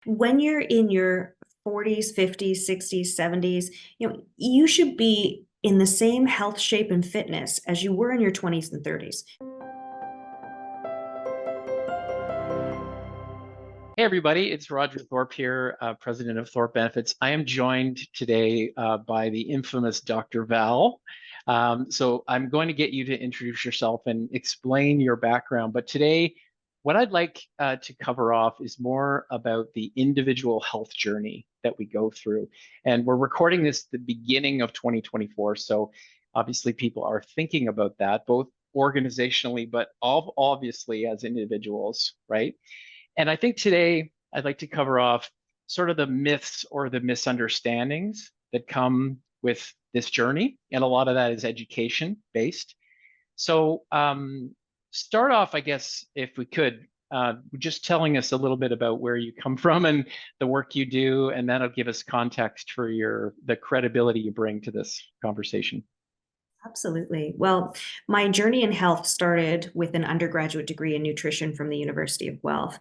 When you're in your 40s, 50s, 60s, 70s, you should be in the same health, shape, and fitness as you were in your 20s and 30s. Hey everybody, it's Roger Thorpe here, president of Thorpe Benefits. I am joined today by the infamous Dr. Val. So I'm going to get you to introduce yourself and explain your background. But today, what I'd like to cover off is more about the individual health journey that we go through. And we're recording this at the beginning of 2024. So obviously people are thinking about that, both organizationally, but obviously as individuals, right? And I think today I'd like to cover off sort of the myths or the misunderstandings that come with this journey. And a lot of that is education based. So, start off, I guess, if we could, just telling us a little bit about where you come from and the work you do, and that'll give us context for the credibility you bring to this conversation. Absolutely. Well, my journey in health started with an undergraduate degree in nutrition from the University of Guelph.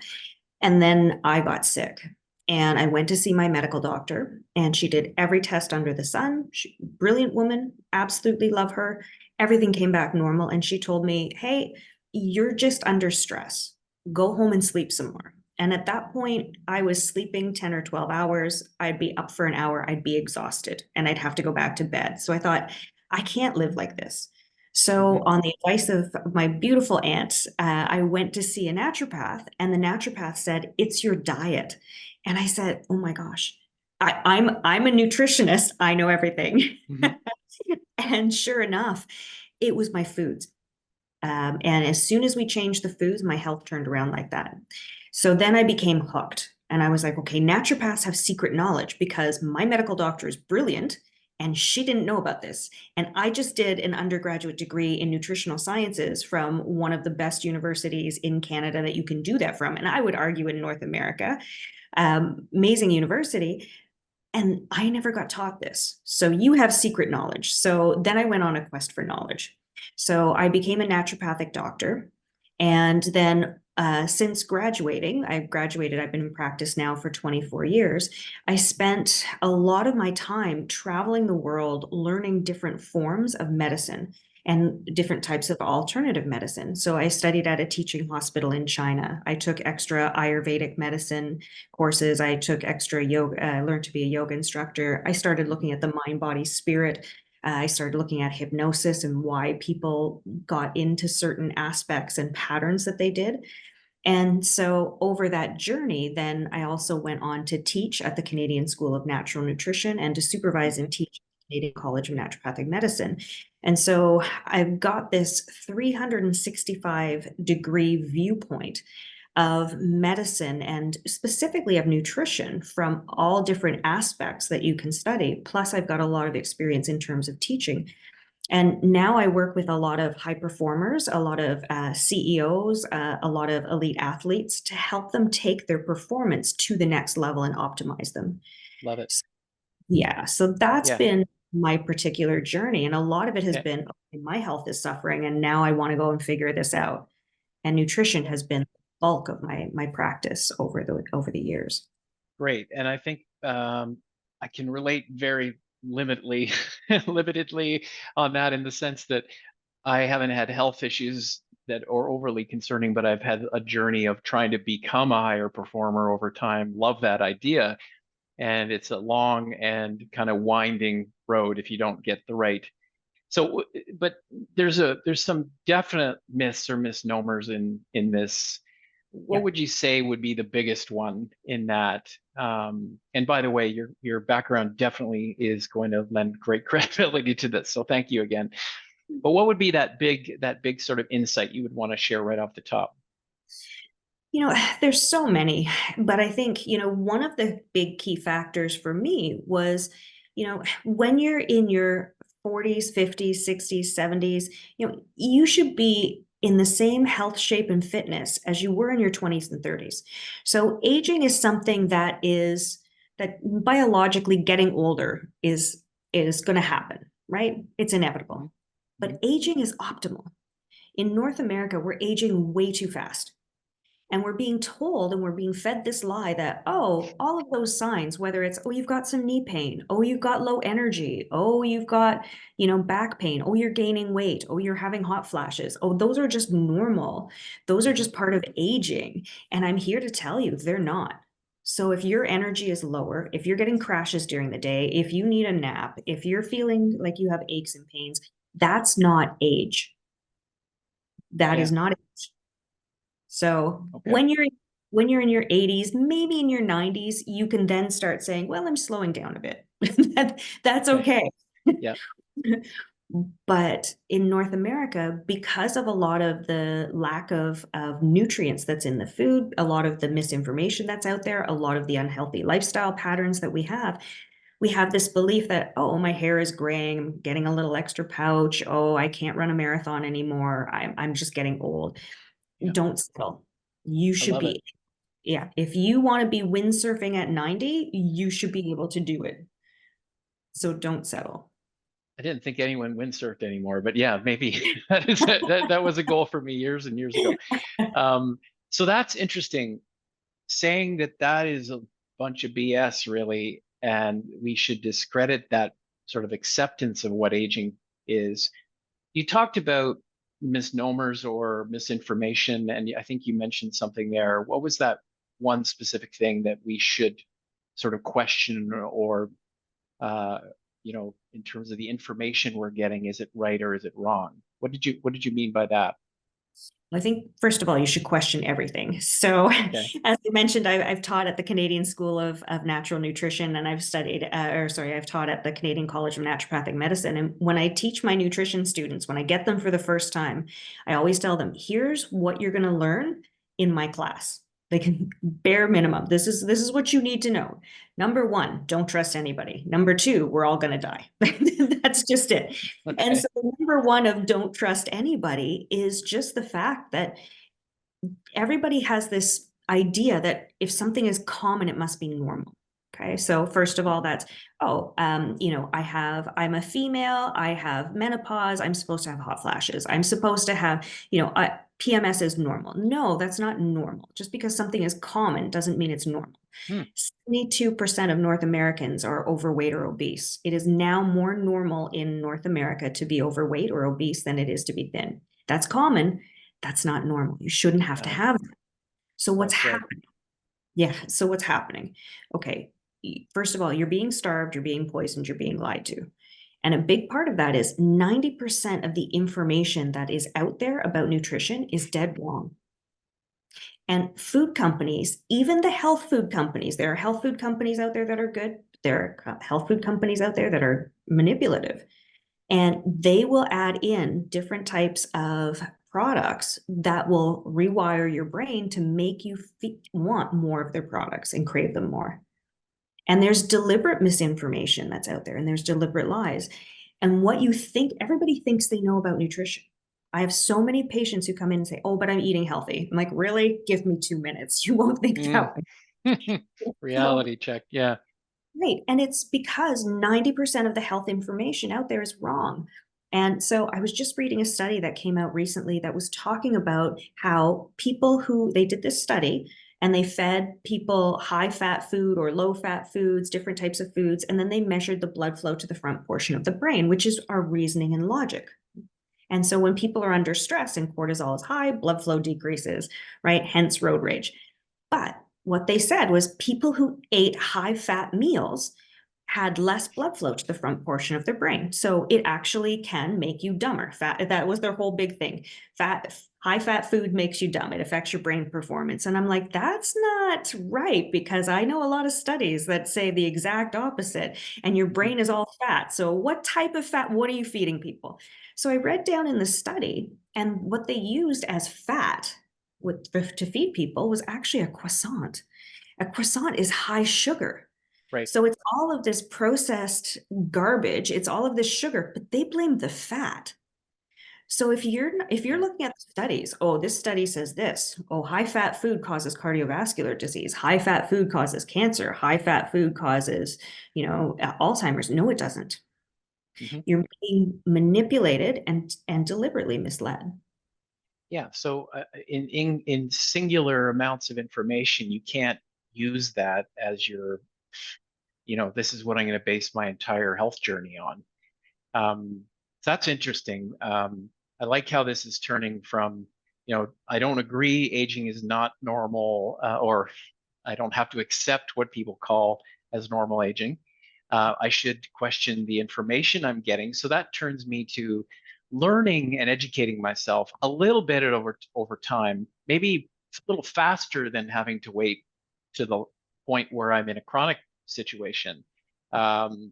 And then I got sick and I went to see my medical doctor, and she did every test under the sun. Brilliant woman, absolutely love her. Everything came back normal. And she told me, hey, you're just under stress. Go home and sleep some more. And at that point, I was sleeping 10 or 12 hours. I'd be up for an hour, I'd be exhausted, and I'd have to go back to bed. So I thought, I can't live like this. So, Mhm. on the advice of my beautiful aunt, I went to see a naturopath, and the naturopath said, "It's your diet." And I said, "Oh my gosh, I'm a nutritionist. I know everything." Mhm. And sure enough, it was my foods. And as soon as we changed the foods, my health turned around like that. So then I became hooked. And I was like, okay, naturopaths have secret knowledge because my medical doctor is brilliant and she didn't know about this. And I just did an undergraduate degree in nutritional sciences from one of the best universities in Canada that you can do that from. And I would argue in North America, amazing university. And I never got taught this. So you have secret knowledge. So then I went on a quest for knowledge. So I became a naturopathic doctor. And then since graduating, I've graduated, I've been in practice now for 24 years. I spent a lot of my time traveling the world, learning different forms of medicine and different types of alternative medicine. So I studied at a teaching hospital in China. I took extra Ayurvedic medicine courses. I took extra yoga, learned to be a yoga instructor. I started looking at the mind, body, spirit. I started looking at hypnosis and why people got into certain aspects and patterns that they did. And so over that journey, then I also went on to teach at the Canadian School of Natural Nutrition and to supervise and teach at the Canadian College of Naturopathic Medicine. And so I've got this 365-degree viewpoint of medicine and specifically of nutrition from all different aspects that you can study. Plus, I've got a lot of experience in terms of teaching. And now I work with a lot of high performers, a lot of CEOs, a lot of elite athletes to help them take their performance to the next level and optimize them. Love it. So, yeah, so that's Yeah. been my particular journey. And a lot of it has Yeah. been, okay, my health is suffering, and now I want to go and figure this out. And nutrition has been the bulk of my practice over the years. Great. And I think I can relate very limitedly on that in the sense that I haven't had health issues that are overly concerning, but I've had a journey of trying to become a higher performer over time. Love that idea. And it's a long and kind of winding road if you don't get the right. So, but there's some definite myths or misnomers in this. What Yeah. would you say would be the biggest one in that? And by the way, your background definitely is going to lend great credibility to this. So thank you again. But what would be that big sort of insight you would want to share right off the top? There's so many, but I think, one of the big key factors for me was, when you're in your 40s, 50s, 60s, 70s, you should be in the same health, shape, and fitness as you were in your 20s and 30s. So aging is something that biologically getting older is going to happen, right? It's inevitable. Mhm. But aging is optimal. In North America, we're aging way too fast. And we're being told and we're being fed this lie that, oh, all of those signs, whether it's, oh, you've got some knee pain, oh, you've got low energy, oh, you've got, back pain, oh, you're gaining weight, oh, you're having hot flashes, oh, those are just normal. Those are Mhm. just part of aging. And I'm here to tell you they're not. So if your energy is lower, if you're getting crashes during the day, if you need a nap, if you're feeling like you have aches and pains, that's not age. That Yeah. is not age. So Okay. when you're in your 80s, maybe in your 90s, you can then start saying, well, I'm slowing down a bit. That's Okay. okay. Yeah. But in North America, because of a lot of the lack of nutrients that's in the food, a lot of the misinformation that's out there, a lot of the unhealthy lifestyle patterns that we have this belief that, oh, my hair is graying, I'm getting a little extra pouch. Oh, I can't run a marathon anymore. I'm just getting old. Yeah. Don't settle. You I should love it. be, yeah, if you want to be windsurfing at 90, you should be able to do it. So don't settle. I didn't think anyone windsurfed anymore, but yeah, maybe that was a goal for me years and years ago. Um, so that's interesting. Saying that is a bunch of BS, really, and we should discredit that sort of acceptance of what aging is. You talked about misnomers or misinformation, and I think you mentioned something there. What was that one specific thing that we should sort of question or, uh, in terms of the information we're getting, is it right or is it wrong? What did you mean by that? I think, first of all, you should question everything. So, Okay. as I mentioned, I've taught at the Canadian School of Natural Nutrition, and I've taught at the Canadian College of Naturopathic Medicine. And when I teach my nutrition students, when I get them for the first time, I always tell them, here's what you're going to learn in my class. They can bare minimum. This is what you need to know. Number one, don't trust anybody. Number two, we're all going to die. That's just it. And so Okay. number one of don't trust anybody is just the fact that everybody has this idea that if something is common, it must be normal. Okay. So first of all, that's, oh, I'm a female, I have menopause, I'm supposed to have hot flashes. I'm supposed to have, PMS is normal. No, that's not normal. Just because something is common doesn't mean it's normal. Hmm. 72% of North Americans are overweight or obese. It is now more normal in North America to be overweight or obese than it is to be thin. That's common. That's not normal. You shouldn't have to Uh, have that. So well what's said. happening? Yeah. So what's happening? Okay. First of all, you're being starved, you're being poisoned, you're being lied to. And a big part of that is 90% of the information that is out there about nutrition is dead wrong. And food companies, even the health food companies, there are health food companies out there that are good. There are health food companies out there that are manipulative. And they will add in different types of products that will rewire your brain to make you want more of their products and crave them more. And there's deliberate misinformation that's out there, and there's deliberate lies. And what you think, everybody thinks they know about nutrition. I have so many patients who come in and say, oh, but I'm eating healthy. I'm like, really? Give me 2 minutes. You won't think Mm. that way. So, Reality check. Yeah. right. And it's because 90% of the health information out there is wrong. And so I was just reading a study that came out recently that was talking about how people who they did this study and they fed people high fat food or low fat foods, different types of foods, and then they measured the blood flow to the front portion of the brain, which is our reasoning and logic. And so when people are under stress and cortisol is high, blood flow decreases, right? Hence road rage. But what they said was people who ate high fat meals had less blood flow to the front portion of their brain. So it actually can make you dumber. Fat, that was their whole big thing. High fat food makes you dumb. It affects your brain performance. And I'm like, that's not right because I know a lot of studies that say the exact opposite and your Mhm. brain is all fat. So what type of fat, what are you feeding people? So I read down in the study and what they used as fat to feed people was actually a croissant. A croissant is high sugar. Right. So it's all of this processed garbage, it's all of this sugar, but they blame the fat. So if you're Yeah. looking at the studies, oh, this study says this, oh, high fat food causes cardiovascular disease, high fat food causes cancer, high fat food causes, Alzheimer's. No, it doesn't. Hmm. You're being manipulated and deliberately misled. Yeah. So in singular amounts of information, you can't use that as your, this is what I'm going to base my entire health journey on. So that's interesting. I like how this is turning from, I don't agree aging is not normal, or I don't have to accept what people call as normal aging. I should question the information I'm getting. So that turns me to learning and educating myself a little bit over time, maybe a little faster than having to wait to the point where I'm in a chronic situation. Um,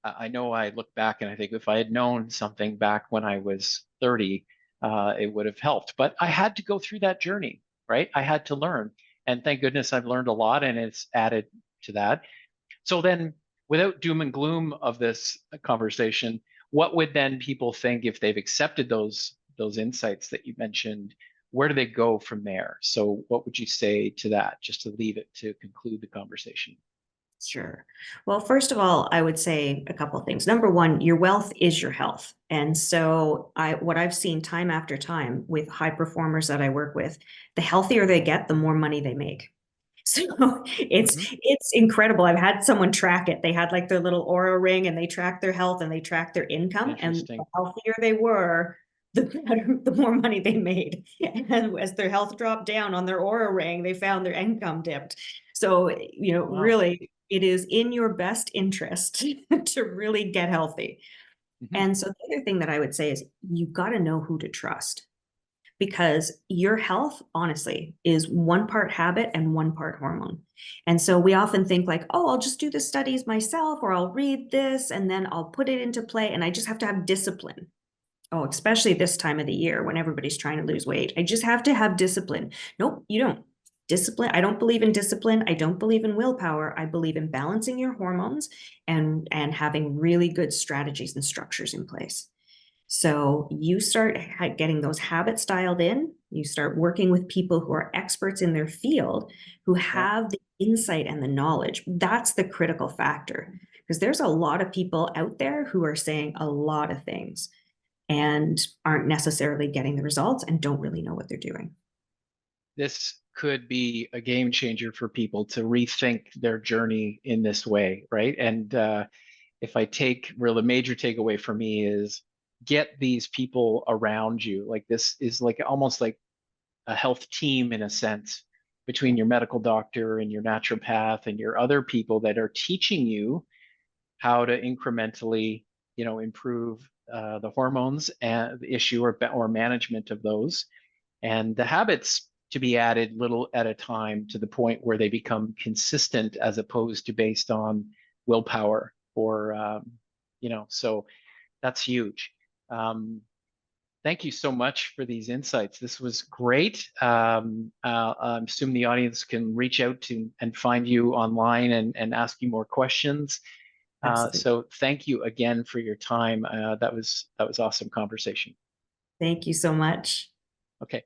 I know I look back and I think if I had known something back when I was 30, it would have helped. But I had to go through that journey, right? I had to learn. And thank goodness I've learned a lot and it's added to that. So then, without doom and gloom of this conversation, what would then people think if they've accepted those insights that you mentioned? Where do they go from there? So, what would you say to that, just to leave it to conclude the conversation? Sure. Well, first of all, I would say a couple of things. Number one, your wealth is your health. And so what I've seen time after time with high performers that I work with, the healthier they get, the more money they make. So Hmm. it's incredible. I've had someone track it. They had like their little aura ring and they tracked their health and they tracked their income. And the Interesting. healthier they were, the better, the more money they made. And as their health dropped down on their aura ring, they found their income dipped. So, Wow. really, it is in your best interest to really get healthy. Hmm. And so the other thing that I would say is you've got to know who to trust because your health, honestly, is one part habit and one part hormone. And so we often think like, oh, I'll just do the studies myself or I'll read this and then I'll put it into play and I just have to have discipline. Oh, especially this time of the year when everybody's trying to lose weight. I just have to have discipline. Nope, you don't. Discipline. I don't believe in discipline. I don't believe in willpower. I believe in balancing your hormones and having really good strategies and structures in place. So you start getting those habits dialed in. You start working with people who are experts in their field, who Yeah. have the insight and the knowledge. That's the critical factor because there's a lot of people out there who are saying a lot of things and aren't necessarily getting the results and don't really know what they're doing. This could be a game changer for people to rethink their journey in this way, right? And if I take real, the major takeaway for me is get these people around you. Like this is like almost like a health team in a sense between your medical doctor and your naturopath and your other people that are teaching you how to incrementally, improve the hormones and the issue or management of those and the habits to be added little at a time to the point where they become consistent as opposed to based on willpower or so that's huge. Thank you so much for these insights. This was great. I assume the audience can reach out to and find you online and ask you more questions. Absolutely. So thank you again for your time. That was awesome conversation. Thank you so much. Okay.